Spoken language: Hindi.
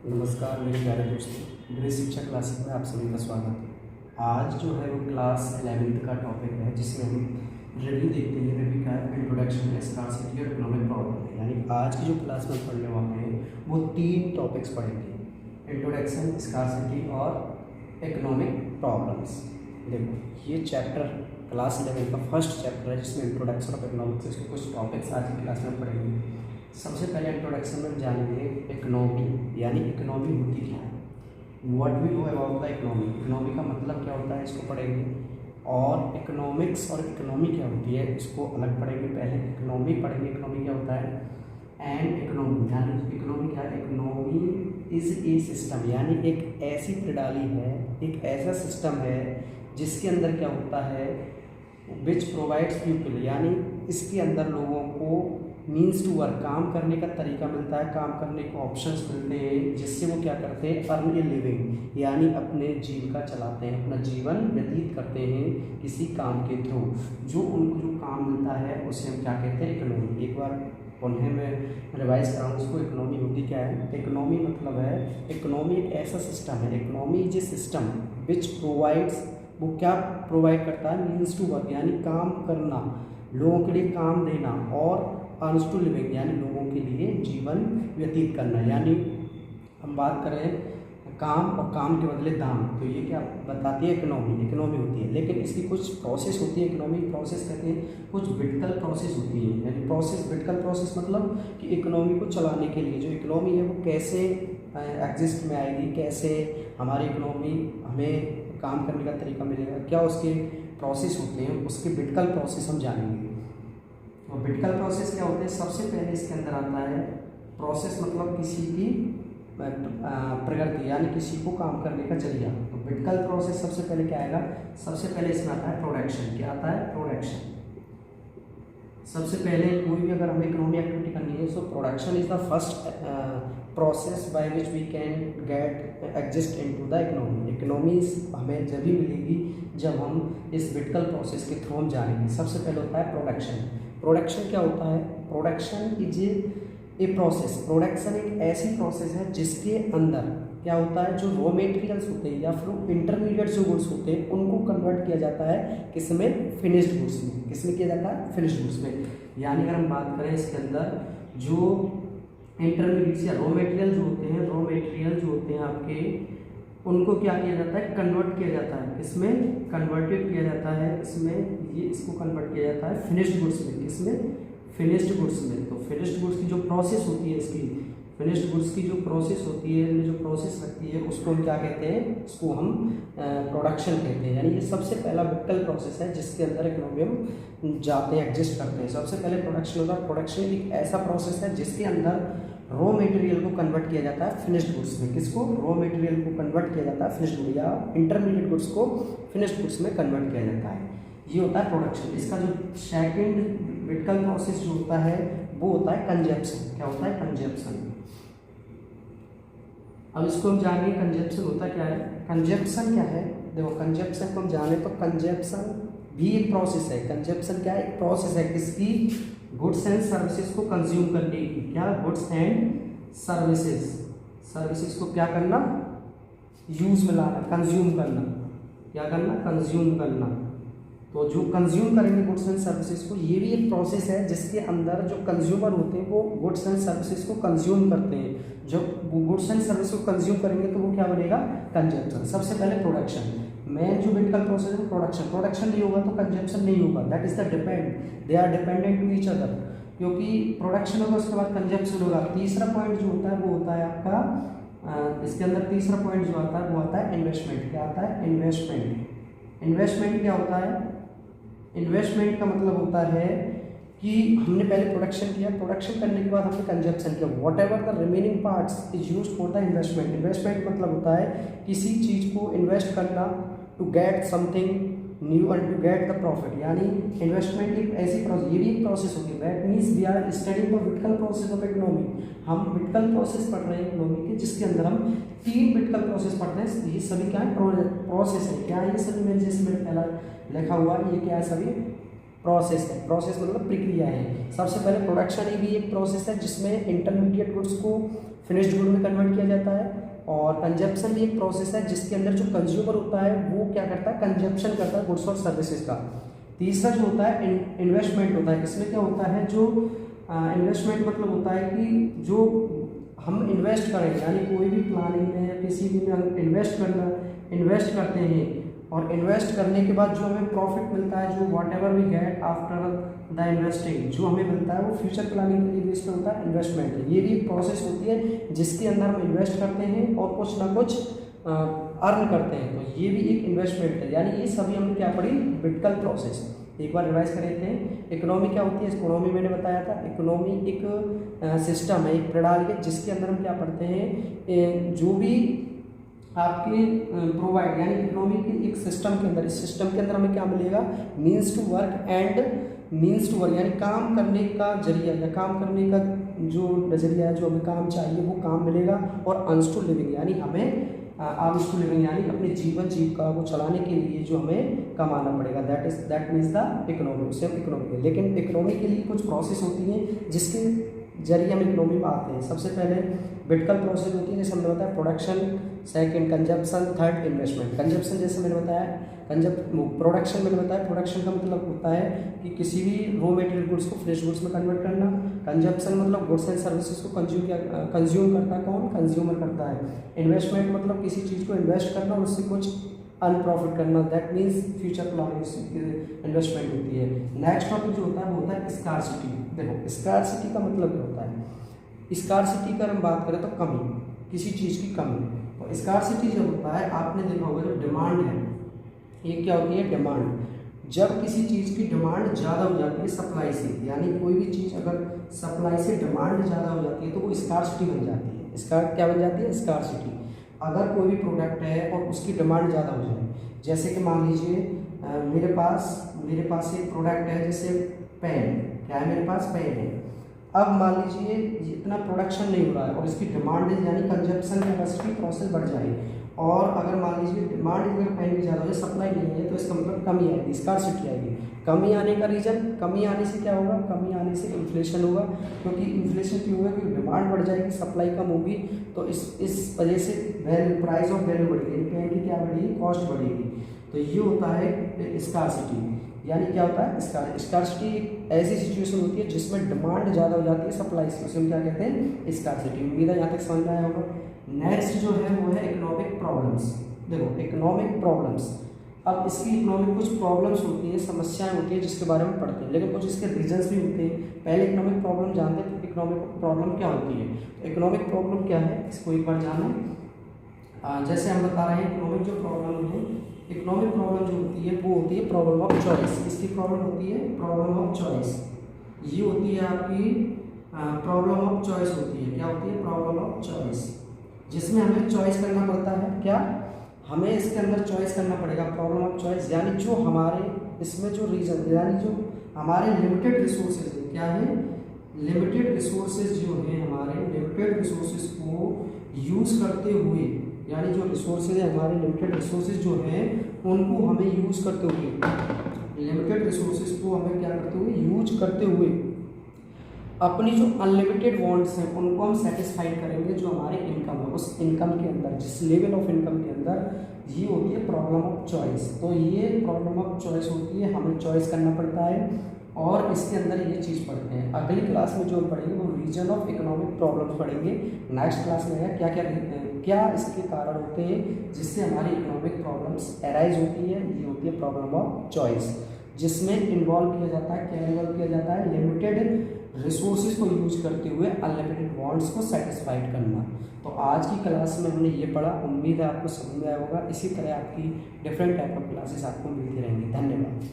नमस्कार मेरे प्यारे दोस्तों, गृह शिक्षा क्लासेस में आप सभी का स्वागत है। आज जो है वो क्लास 11th का टॉपिक है जिसमें हम रिव्यू देखते हैं। रिव्यू का इंट्रोडक्शन, स्कार्सिटी और इकोनॉमिक प्रॉब्लम। यानी आज की जो क्लास में पढ़ने वाले हैं वो 3 टॉपिक्स पढ़ेंगे, इंट्रोडक्शन, स्कार्सिटी और इकोनॉमिक प्रॉब्लम्स। देखो ये चैप्टर क्लास 11 का फर्स्ट चैप्टर है जिसमें इंट्रोडक्शन ऑफ इकोनॉमिक्स, इसके कुछ टॉपिक्स आज की क्लास में पढ़ेंगे। सबसे पहले इंट्रोडक्शन में जानेंगे इकोनॉमी, यानी इकोनॉमी होती क्या है, what we know about the economy. Economy का मतलब क्या होता है इसको पढ़ेंगे, और इकोनॉमिक्स और इकोनॉमी क्या होती है इसको अलग पढ़ेंगे। पहले इकोनॉमी पढ़ेंगे, इकोनॉमी क्या होता है, एंड इकोनॉमी यानी इकोनॉमी क्या है। इकोनॉमी इज ए सिस्टम, यानी एक ऐसी प्रणाली है, एक ऐसा सिस्टम है जिसके अंदर क्या होता है, विच प्रोवाइड्स पीपल, यानी इसके अंदर लोगों को मीन्स टू वर्क, काम करने का तरीका मिलता है, काम करने को ऑप्शंस मिलते हैं, जिससे वो क्या करते हैं, अर्न ए लिविंग, यानी अपने जीविका चलाते हैं, अपना जीवन व्यतीत करते हैं किसी काम के थ्रू। जो उनको जो काम मिलता है उसे हम क्या कहते हैं, इकोनॉमी। एक बार उन्हें मैं रिवाइज कराऊँ उसको, इकोनॉमी होती क्या है। इकोनॉमी मतलब है, इकोनॉमी एक ऐसा सिस्टम है, economy is a system which provides, वो क्या प्रोवाइड करता है, मीन्स टू वर्क, यानी काम करना, लोगों के लिए काम देना, और अर्न्स टू लिविंग, यानी लोगों के लिए जीवन व्यतीत करना। यानी हम बात करें काम और काम के बदले दाम, तो ये क्या बताती है, इकोनॉमी। इकोनॉमी होती है, लेकिन इसकी कुछ प्रोसेस होती है, इकोनॉमिक प्रोसेस कहते हैं, कुछ विटिकल प्रोसेस होती है। यानी प्रोसेस, विटिकल प्रोसेस मतलब कि इकोनॉमी को चलाने के लिए जो इकोनॉमी है वो कैसे एग्जिस्ट में आएगी, कैसे हमारी इकोनॉमी, हमें काम करने का तरीका मिलेगा, क्या उसके प्रोसेस होते हैं, उसके विटिकल प्रोसेस हम जानेंगे। और विटिकल प्रोसेस क्या होते हैं, सबसे पहले इसके अंदर आता है प्रोसेस, मतलब किसी की प्रगति, यानी किसी को काम करने का जरिया। तो विटिकल प्रोसेस सबसे पहले क्या आएगा, सबसे पहले इसमें आता है प्रोडक्शन। क्या आता है, प्रोडक्शन। सबसे पहले कोई भी अगर हमें इकोनॉमी एक्टिविटी करनी है, so production is the first process by which we can get exist into the economy. Economy हमें जब भी मिलेगी जब हम इस विटिकल प्रोसेस के थ्रू हम जानेंगे। सबसे पहले होता है प्रोडक्शन। प्रोडक्शन क्या होता है, production is a process. Production एक ऐसी प्रोसेस है जिसके अंदर क्या होता है, जो रॉ मेटेरियल्स होते हैं या फिर इंटरमीडिएट जो गुड्स होते हैं उनको कन्वर्ट किया जाता है किसमें, फिनिश्ड गुड्स में। किसमें किया जाता है, फिनिश्ड गुड्स में। यानी अगर हम बात करें इसके अंदर जो इंटरमीडिएट्स या रॉ मटेरियल जो होते हैं, रॉ मटेरियल जो होते हैं आपके, उनको क्या किया जाता है, कन्वर्ट किया जाता है। इसमें कन्वर्टेड किया जाता है, इसमें ये इसको कन्वर्ट किया जाता है फिनिश्ड गुड्स में। किसमें, फिनिश्ड गुड्स में। तो फिनिश्ड गुड्स की जो प्रोसेस होती है, इसकी फिनिश्ड गुड्स की जो प्रोसेस होती है, जो प्रोसेस लगती है, उसको हम क्या कहते हैं, उसको हम प्रोडक्शन कहते हैं। यानी ये सबसे पहला विटिकल प्रोसेस है जिसके अंदर इकोनॉमी हम जाते हैं, एग्जिस्ट करते हैं। सबसे पहले प्रोडक्शन होता है। प्रोडक्शन एक ऐसा प्रोसेस है जिसके अंदर रॉ मटेरियल को कन्वर्ट किया जाता है फिनिश्ड गुड्स में। किसको, रॉ मटेरियल को कन्वर्ट किया जाता है फिनिश्ड गुड, या इंटरमीडिएट गुड्स को फिनिश्ड गुड्स में कन्वर्ट किया जाता है। ये होता है प्रोडक्शन। इसका जो सेकंड विटिकल प्रोसेस जो होता है वो होता है कंजप्शन। क्या होता है, कंजप्शन। अब इसको हम जानेंगे कंजप्शन होता क्या है। कंजप्शन क्या है, देखो कंजप्शन को हम जाने तो कंजप्शन भी एक प्रोसेस है। कंजप्शन क्या है, एक प्रोसेस है किसकी, गुड्स एंड सर्विसेज को कंज्यूम करने की। क्या, गुड्स एंड सर्विसेज, सर्विसेज को क्या करना, यूज में लाना, कंज्यूम करना। क्या करना, कंज्यूम करना। तो जो कंज्यूम करेंगे गुड्स एंड सर्विसेज को, ये भी एक प्रोसेस है जिसके अंदर जो कंज्यूमर होते हैं वो गुड्स एंड सर्विसेज को कंज्यूम करते हैं। जब गुड्स एंड सर्विस को कंज्यूम करेंगे तो वो क्या बनेगा, कंजप्शन। सबसे पहले प्रोडक्शन, मेन जो विटिकल प्रोसेस है प्रोडक्शन। प्रोडक्शन नहीं होगा तो कंजप्शन नहीं होगा, that is the depend, they are dependent to each other. क्योंकि प्रोडक्शन होगा उसके बाद कंजप्शन होगा। तीसरा पॉइंट जो होता है वो होता है आपका, इसके अंदर तीसरा पॉइंट जो आता है वो आता है इन्वेस्टमेंट। क्या आता है, इन्वेस्टमेंट। इन्वेस्टमेंट क्या होता है, इन्वेस्टमेंट का मतलब होता है कि हमने पहले प्रोडक्शन किया, प्रोडक्शन करने के बाद हमने कंजप्शन किया, whatever the remaining parts is used for the investment. Investment मतलब होता है किसी चीज़ को इन्वेस्ट करना to get something new and to get the profit. यानी इन्वेस्टमेंट एक ऐसी प्रोसेस, ये भी एक प्रोसेस होती है। That means we are studying the vertical process of economy. हम विटिकल प्रोसेस पढ़ रहे हैं इकोनॉमी के, जिसके अंदर हम 3 विटिकल प्रोसेस पढ़ते हैं। ये सभी क्या है, प्रोसेस है। क्या है ये सभी, मैंने जैसे मैंने पहला लिखा हुआ है, ये क्या है, सभी प्रोसेस है। प्रोसेस मतलब प्रक्रिया है। सबसे पहले प्रोडक्शन भी एक प्रोसेस है जिसमें इंटरमीडिएट गुड्स को फिनिश्ड गुड में कन्वर्ट किया जाता है। और कंजप्शन भी एक प्रोसेस है जिसके अंदर जो कंज्यूमर होता है वो क्या करता है, कंजप्शन करता है गुड्स और सर्विसेज का। तीसरा जो होता है इन्वेस्टमेंट होता है। इसमें क्या होता है, जो इन्वेस्टमेंट मतलब होता है कि जो हम इन्वेस्ट करेंगे, यानी कोई भी प्लानिंग में या किसी भी में हम इन्वेस्ट करते हैं और इन्वेस्ट करने के बाद जो हमें प्रॉफिट मिलता है, जो whatever we get after the investing, जो हमें मिलता है वो फ्यूचर प्लानिंग के लिए बेस पे होता है इन्वेस्टमेंट। ये भी एक प्रोसेस होती है जिसके अंदर हम इन्वेस्ट करते हैं और कुछ ना कुछ अर्न करते हैं, तो ये भी एक इन्वेस्टमेंट है। यानी ये सभी हमने क्या पढ़ी, विटिकल प्रोसेस। एक बार रिवाइज कर लेते हैं। इकोनॉमी क्या होती है, इकोनॉमी मैंने बताया था, इकोनॉमी एक सिस्टम है, एक प्रणाली है जिसके अंदर हम क्या पढ़ते हैं, जो भी आपके प्रोवाइड, यानी इकोनॉमी के एक सिस्टम के अंदर, इस सिस्टम के अंदर हमें क्या मिलेगा, means to work and means to work, यानी काम करने का जरिया या काम करने का जो नजरिया है, जो हमें काम चाहिए वो काम मिलेगा। और अर्न्स टू लिविंग, यानी हमें अर्न्स टू लिविंग, यानी अपने जीवन जीविका को चलाने के लिए जो हमें कमाना पड़ेगा, दैट मीन्स द इकोनॉमी, उसे हम इकोनॉमी। लेकिन इकोनॉमी के लिए कुछ प्रोसेस होती हैं जिसके जरिए हम इकोनॉमी में आते हैं। सबसे पहले विटिकल प्रोसेस होती है, जैसे हमने बताया production, second consumption, third investment. Consumption जैसे मैंने बताया, प्रोडक्शन मैंने बताया, प्रोडक्शन का मतलब होता है कि किसी भी रॉ मटेरियल गुड्स को फ्रेश गुड्स में कन्वर्ट करना। कंजप्शन मतलब गुड्स एंड सर्विसेज को कंज्यूम करता है कौन, कंज्यूमर करता है। इन्वेस्टमेंट मतलब किसी चीज़ को इन्वेस्ट करना और उससे कुछ अनप्रॉफिट करना, that means future planning investment होती है। नेक्स्ट टॉपिक जो होता है वो होता है स्कार्सिटी। देखो स्कार्सिटी का मतलब क्या होता है, स्कार्सिटी का हम बात करें तो कमी, किसी चीज़ की कमी। और स्कार्सिटी जब होता है, आपने देखा होगा जो डिमांड है, ये क्या होती है, डिमांड। जब किसी चीज़ की डिमांड ज़्यादा हो जाती है सप्लाई से, यानी कोई भी चीज़ अगर सप्लाई से डिमांड ज़्यादा हो जाती है तो वो स्कार्सिटी बन जाती है। क्या बन जाती है, स्कार्सिटी। अगर कोई भी प्रोडक्ट है और उसकी डिमांड ज़्यादा हो जाए, जैसे कि मान लीजिए मेरे पास एक प्रोडक्ट है, जैसे पेन, क्या है मेरे पास, पेन है। अब मान लीजिए इतना प्रोडक्शन नहीं हो रहा है और इसकी डिमांड है, यानी कंजप्शन कैपेसिटी प्रोसेस बढ़ जाए। और अगर मान लीजिए डिमांड अगर पेन की ज़्यादा हो जाए, सप्लाई नहीं है, तो इसका मतलब कमी आएगी, स्कार्सिटी आएगी। कमी आने का रीज़न, कमी आने से क्या होगा, कमी आने से इन्फ्लेशन होगा, क्योंकि इन्फ्लेशन क्यों होगा, क्योंकि डिमांड बढ़ जाएगी, सप्लाई कम होगी, तो इस वजह से वैल्यू, प्राइस ऑफ वैल्यू बढ़ेगी, पेन की क्या बढ़ेगी, कॉस्ट बढ़ेगी। तो ये होता है स्कार्सिटी। यानी क्या होता है, स्कार्सिटी एक ऐसी सिचुएशन होती है जिसमें डिमांड ज़्यादा हो जाती है सप्लाई से, उसे हम क्या कहते हैं, स्कार्सिटी। उम्मीद है यहाँ तक समझ में आया होगा। नेक्स्ट जो है वो है इकोनॉमिक प्रॉब्लम्स। देखो इकोनॉमिक प्रॉब्लम्स, अब इसकी इकोनॉमिक कुछ प्रॉब्लम्स होती हैं, समस्याएं होती हैं जिसके बारे में पढ़ते हैं, लेकिन कुछ इसके रीजंस भी होते हैं। पहले इकोनॉमिक प्रॉब्लम जानते हैं, तो इकोनॉमिक प्रॉब्लम क्या होती है। तो इकोनॉमिक प्रॉब्लम क्या है, इसको एक बार जानें। जैसे हम बता रहे हैं, इकोनॉमिक जो प्रॉब्लम है, इकोनॉमिक प्रॉब्लम जो होती है वो होती है प्रॉब्लम ऑफ चॉइस। इसकी प्रॉब्लम होती है प्रॉब्लम ऑफ चॉइस। ये होती है आपकी प्रॉब्लम ऑफ चॉइस होती है। क्या होती है, प्रॉब्लम ऑफ चॉइस, जिसमें हमें चॉइस करना पड़ता है। क्या, हमें इसके अंदर चॉइस करना पड़ेगा, प्रॉब्लम ऑफ चॉइस। यानी जो हमारे इसमें जो रीजन, यानी जो हमारे लिमिटेड रिसोर्सेज है, क्या है, लिमिटेड रिसोर्सेज जो है, हमारे लिमिटेड रिसोर्सेज को यूज़ करते हुए, यानी जो रिसोर्सेज है हमारे लिमिटेड रिसोर्सेज जो हैं उनको हमें यूज़ करते हुए, लिमिटेड रिसोर्सेज को हमें क्या करते हुए, यूज करते हुए अपनी जो अनलिमिटेड वांट्स हैं उनको हम सेटिस्फाइड करेंगे। जो हमारे इनकम है, उस इनकम के अंदर, जिस लेवल ऑफ इनकम के अंदर, ये होती है प्रॉब्लम ऑफ चॉइस। तो ये प्रॉब्लम ऑफ चॉइस होती है, हमें चॉइस करना पड़ता है और इसके अंदर ये चीज़ पढ़ते हैं। अगली क्लास में जो हम पढ़ेंगे वो रीजन ऑफ इकोनॉमिक प्रॉब्लम्स पढ़ेंगे। नेक्स्ट क्लास में है क्या इसके कारण होते हैं जिससे हमारी इकोनॉमिक प्रॉब्लम्स अराइज होती है। ये होती है प्रॉब्लम ऑफ चॉइस, जिसमें इन्वॉल्व किया जाता है, क्या इन्वॉल्व किया जाता है, लिमिटेड रिसोर्सेज को यूज करते हुए अनलिमिटेड वांट्स को सेटिस्फाइड करना। तो आज की क्लास में हमने ये पढ़ा, उम्मीद है आपको समझ में आया होगा। इसी तरह आपकी डिफरेंट टाइप ऑफ क्लासेस आपको मिलती रहेंगी। धन्यवाद।